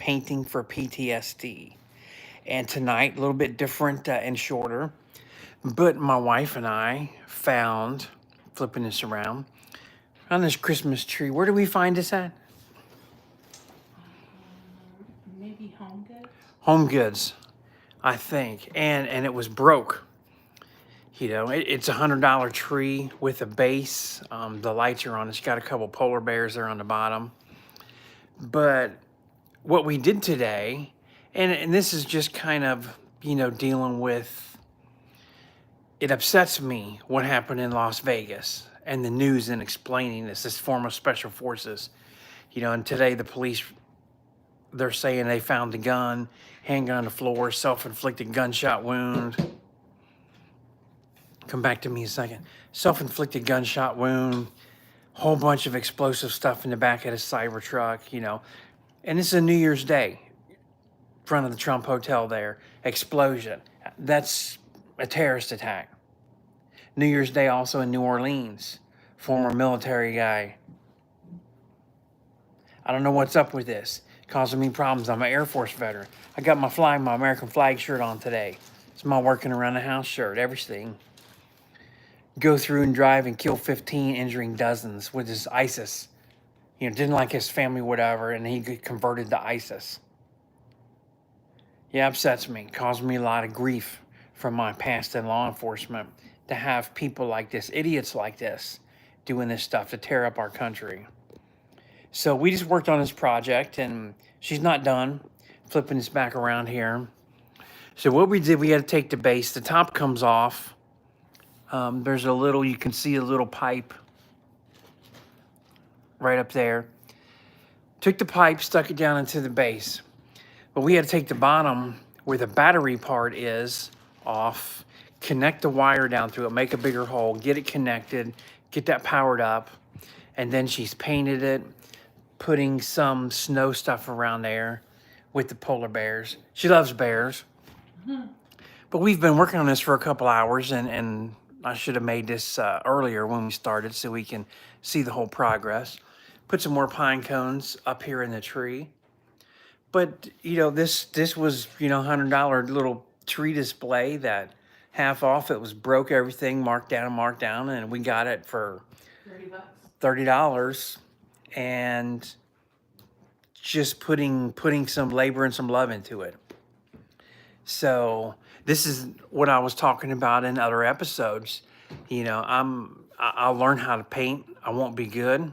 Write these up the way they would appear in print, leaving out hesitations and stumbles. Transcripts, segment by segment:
painting for PTSD. And tonight, a little bit different and shorter, but my wife and I found, flipping this around, on this Christmas tree. Where do we find this at? Maybe Home Goods. Home Goods, I think. And it was broke. It's $100 tree with a base. The lights are on. It's got a couple polar bears there on the bottom. But what we did today, and this is just kind of, dealing with, it upsets me what happened in Las Vegas and the news and explaining this form of special forces. And today the police, they're saying they found the gun, handgun on the floor, self-inflicted gunshot wound. Come back to me a second. Self-inflicted gunshot wound, whole bunch of explosive stuff in the back of the cyber truck, And this is a New Year's Day, front of the Trump Hotel there, explosion. That's a terrorist attack. New Year's Day also in New Orleans, former military guy. I don't know what's up with this, causing me problems. I'm an Air Force veteran. I got my American flag shirt on today. It's my working around the house shirt, everything. Go through and drive and kill 15, injuring dozens with his ISIS. Didn't like his family, whatever, and he converted to ISIS. Yeah, upsets me, caused me a lot of grief from my past in law enforcement to have people like this, idiots like this, doing this stuff to tear up our country. So we just worked on this project, and she's not done. Flipping this back around here. So what we did, we had to take the base. The top comes off. There's you can see a little pipe right up there. Took the pipe, stuck it down into the base. But we had to take the bottom where the battery part is off, connect the wire down through it, make a bigger hole, get it connected, get that powered up. And then she's painted it, putting some snow stuff around there with the polar bears. She loves bears. Mm-hmm. But we've been working on this for a couple hours, and I should have made this earlier when we started so we can see the whole progress. Put some more pine cones up here in the tree. But, this was, $100 little tree display that half off. It was broke everything, marked down, and we got it for $30. And just putting some labor and some love into it. So this is what I was talking about in other episodes. I'll learn how to paint. I won't be good.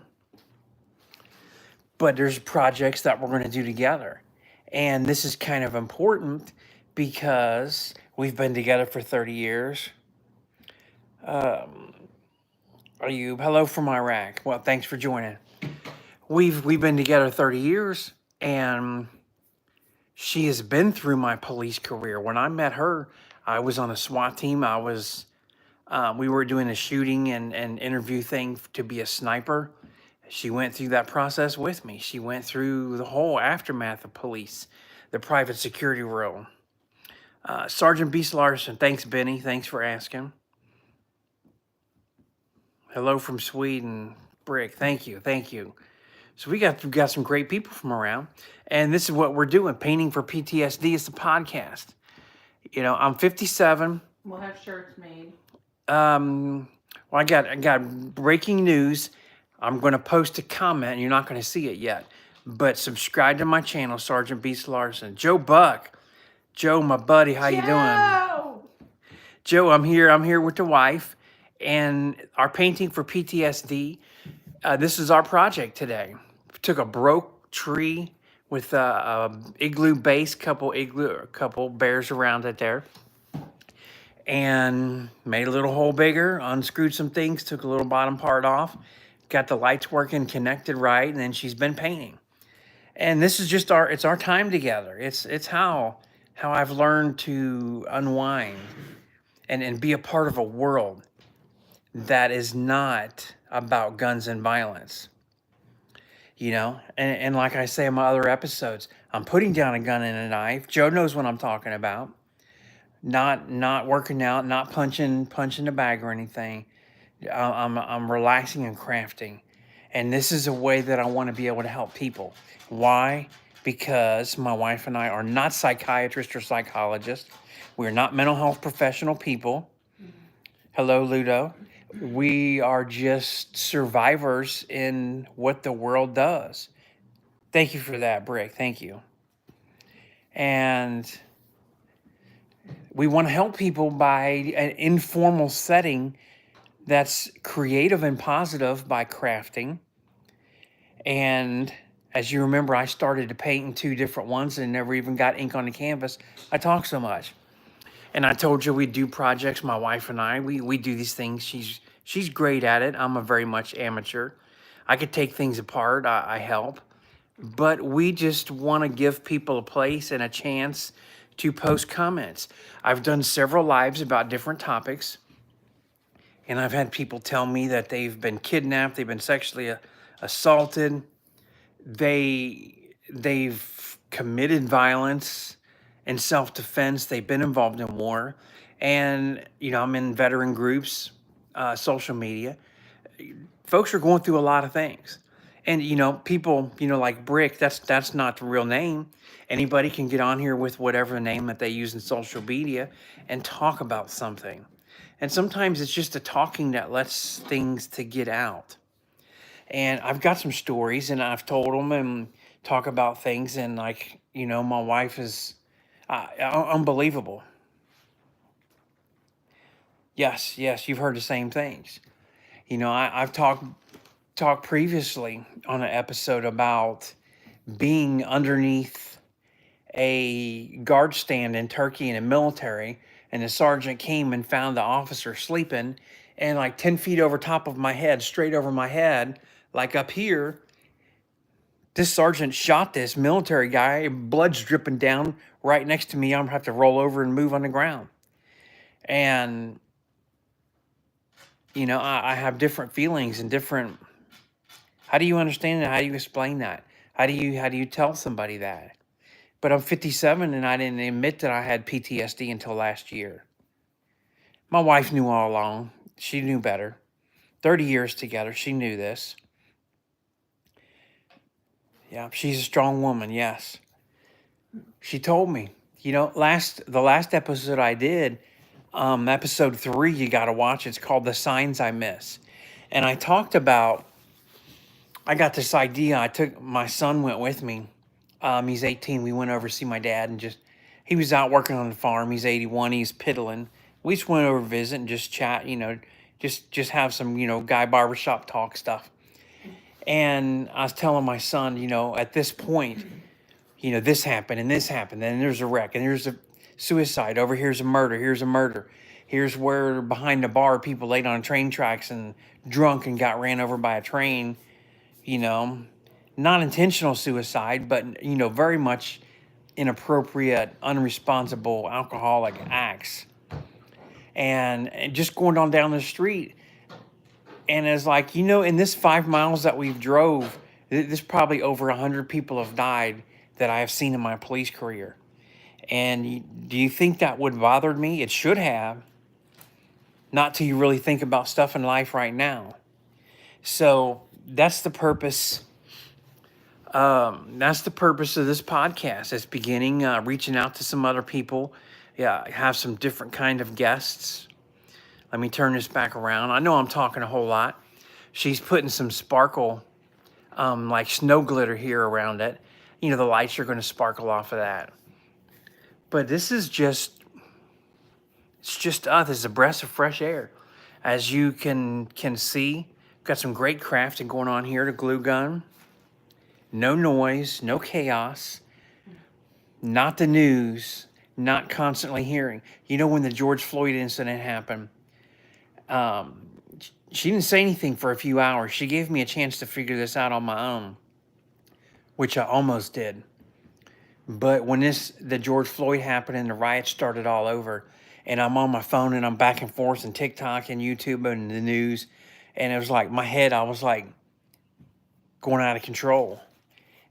But there's projects that we're going to do together. And this is kind of important because we've been together for 30 years. Ayub, hello from Iraq. Well, thanks for joining. We've been together 30 years, and she has been through my police career. When I met her, I was on a SWAT team. We were doing a shooting and interview thing to be a sniper. She went through that process with me. She went through the whole aftermath of police, the private security role. Sergeant Beast Larson, thanks, Benny. Thanks for asking. Hello from Sweden, Brick. Thank you. So we got some great people from around, and this is what we're doing. Painting for PTSD is the podcast. I'm 57. We'll have shirts made. Well, I got breaking news. I'm going to post a comment, and you're not going to see it yet. But subscribe to my channel, Sergeant Beast Larson. Joe Buck. Joe, my buddy, how you doing? Joe, I'm here with the wife, and our painting for PTSD. This is our project today. Took a broke tree with a igloo base, couple bears around it there, and made a little hole bigger, unscrewed some things, took a little bottom part off, got the lights working, connected right, and then she's been painting. And this is just it's our time together. It's how I've learned to unwind and be a part of a world that is not about guns and violence. And like I say in my other episodes, I'm putting down a gun and a knife. Joe knows what I'm talking about. Not working out, not punching the bag or anything. I'm relaxing and crafting. And this is a way that I want to be able to help people. Why? because my wife and I are not psychiatrists or psychologists. We're not mental health professional people. Hello, Ludo. We are just survivors in what the world does. Thank you for that, Brick. Thank you. And we want to help people by an informal setting that's creative and positive by crafting. And as you remember, I started to paint in 2 different ones and never even got ink on the canvas. I talk so much. And I told you we do projects, my wife and I. We do these things. She's great at it. I'm a very much amateur. I could take things apart. I help. But we just want to give people a place and a chance to post comments. I've done several lives about different topics. And I've had people tell me that they've been kidnapped, they've been sexually assaulted, they've committed violence in self-defense, they've been involved in war. And, I'm in veteran groups, social media. Folks are going through a lot of things. And, people, like Brick, that's not the real name. Anybody can get on here with whatever name that they use in social media and talk about something. And sometimes it's just the talking that lets things to get out. And I've got some stories and I've told them and talk about things. And my wife is unbelievable. Yes, you've heard the same things. I've talked previously on an episode about being underneath a guard stand in Turkey in the military, and the sergeant came and found the officer sleeping, and like 10 feet over top of my head, straight over my head, like up here, this sergeant shot this military guy, blood's dripping down right next to me. I'm gonna have to roll over and move on the ground. And I have different feelings and different. How do you understand that? How do you explain that? How do you tell somebody that? But I'm 57 and I didn't admit that I had PTSD until last year. My wife knew all along. She knew better. 30 years together, she knew this. Yeah, she's a strong woman, yes. She told me, the last episode I did, episode 3, you got to watch. It's called The Signs I Miss. And I talked about, I got this idea. My son went with me. He's 18. We went over to see my dad and he was out working on the farm. He's 81. He's piddling. We just went over to visit and just chat, just have some, guy barbershop talk stuff. And I was telling my son, at this point, this happened and this happened. And there's a wreck and there's a suicide. Over here's a murder. Here's a murder. Here's where behind the bar, people laid on train tracks and drunk and got ran over by a train, not intentional suicide, but, very much inappropriate, unresponsible, alcoholic acts. And just going on down the street. And it's like, in this 5 miles that we've drove, there's probably over 100 people have died that I have seen in my police career. And do you think that would bother me? It should have. Not till you really think about stuff in life right now. So that's the purpose. That's the purpose of this podcast. It's beginning, reaching out to some other people. Yeah, have some different kind of guests. Let me turn this back around. I know I'm talking a whole lot. She's putting some sparkle, like snow glitter here around it. The lights are going to sparkle off of that. But this is it's just us. It's a breath of fresh air. As you can see, got some great crafting going on here. The glue gun. No noise, no chaos. Not the news. Not constantly hearing. When the George Floyd incident happened, she didn't say anything for a few hours. She gave me a chance to figure this out on my own, which I almost did. But when the George Floyd happened and the riots started all over, and I'm on my phone and I'm back and forth and TikTok and YouTube and the news, and it was like my head, I was like going out of control.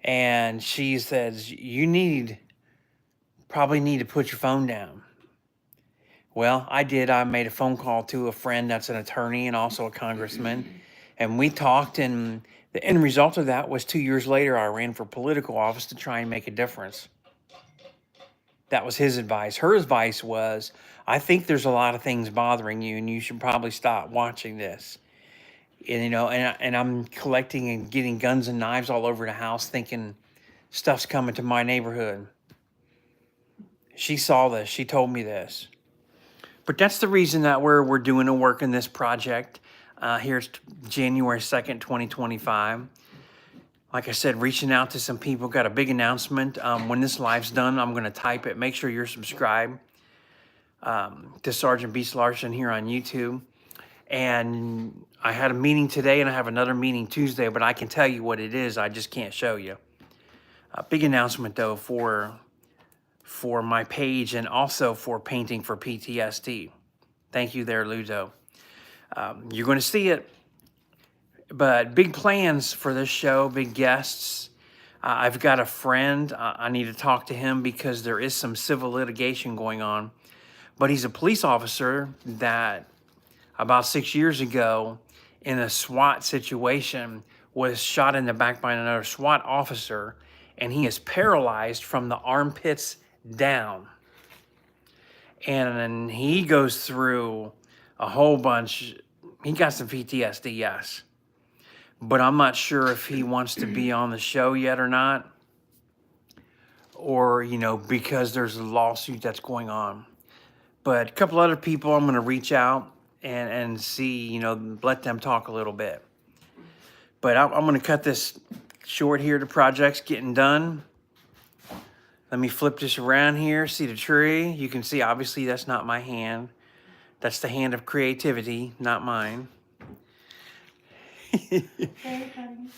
And she says, you probably need to put your phone down. Well, I did. I made a phone call to a friend that's an attorney and also a congressman. And we talked, and The end result of that was 2 years later, I ran for political office to try and make a difference. That was his advice. Her advice was, I think there's a lot of things bothering you, and you should probably stop watching this. And, you know, and I'm collecting and getting guns and knives all over the house, thinking stuff's coming to my neighborhood. She saw this. She told me this. But that's the reason that we're doing a work in this project. Here's January 2nd, 2025. Like I said, reaching out to some people. Got a big announcement. When this live's done, I'm going to type it. Make sure you're subscribed to Sergeant Beast Larson here on YouTube. And I had a meeting today, and I have another meeting Tuesday, but I can tell you what it is. I just can't show you. A big announcement, though, for my page and also for Painting for PTSD. Thank you there, Ludo. You're going to see it. But big plans for this show, big guests. I've got a friend. I need to talk to him because there is some civil litigation going on. But he's a police officer that about 6 years ago in a SWAT situation was shot in the back by another SWAT officer, and he is paralyzed from the armpits down. And he goes through a whole bunch. He got some PTSD, yes. But I'm not sure if he wants to be on the show yet or not. Or, you know, because there's a lawsuit that's going on. But a couple other people I'm going to reach out and see, you know, let them talk a little bit. But I'm going to cut this short here. The project's getting done. Let me flip this around here. See the tree? You can see, obviously, that's not my hand. That's the hand of creativity, not mine.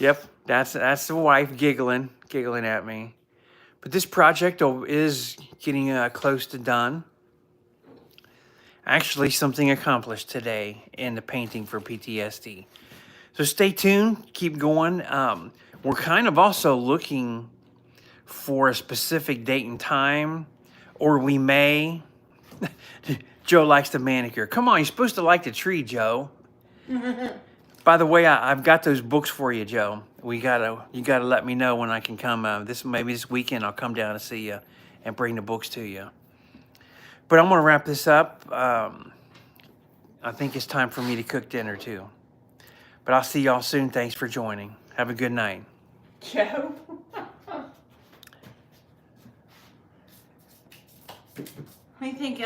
Yep, that's the wife giggling at me. But this project is getting close to done. Actually, something accomplished today in the Painting for PTSD. So stay tuned, keep going. We're kind of also looking for a specific date and time, or we may. Joe likes the manicure. Come on, you're supposed to like the tree, Joe. By the way, I've got those books for you, Joe. You gotta let me know when I can come. Maybe this weekend I'll come down to see you and bring the books to you. But I'm gonna wrap this up. I think it's time for me to cook dinner too. But I'll see y'all soon. Thanks for joining. Have a good night. Joe? I think